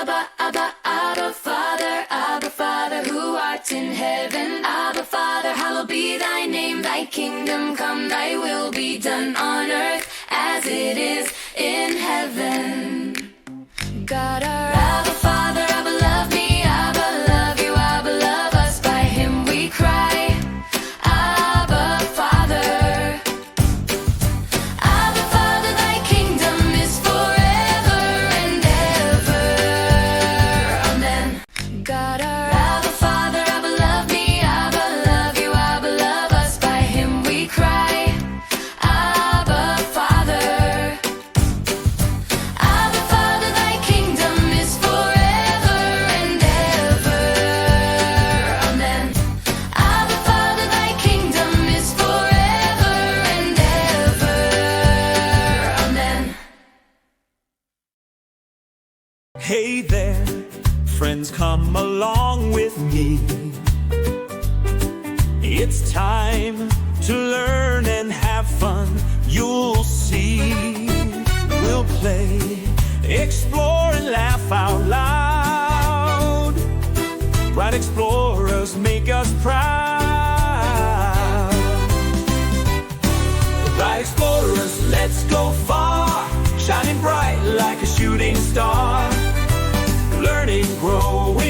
Abba, Abba, Abba Father, who art in heaven. Abba Father, hallowed be thy name. Thy kingdom come, thy will be done on earth as it is in heaven. God our Abba Father, Abba love me, Abba love you, Abba love us. By him we cry, Abba Father. Abba Father, thy kingdom is forever and ever. Amen. God our Abba Father, Abba love me, Abba love you, Abba love us. By him we cry, Abba Father. Abba Father, thy kingdom is forever and ever. Amen. Abba Father, thy kingdom is forever and ever. Amen. Hey there, friends, come along with me. It's time to learn and have fun. You'll see. We'll play, explore, and laugh out loud. Bright explorers make us proud. Bright explorers, let's go far, shining bright like a shooting star. Learning, growing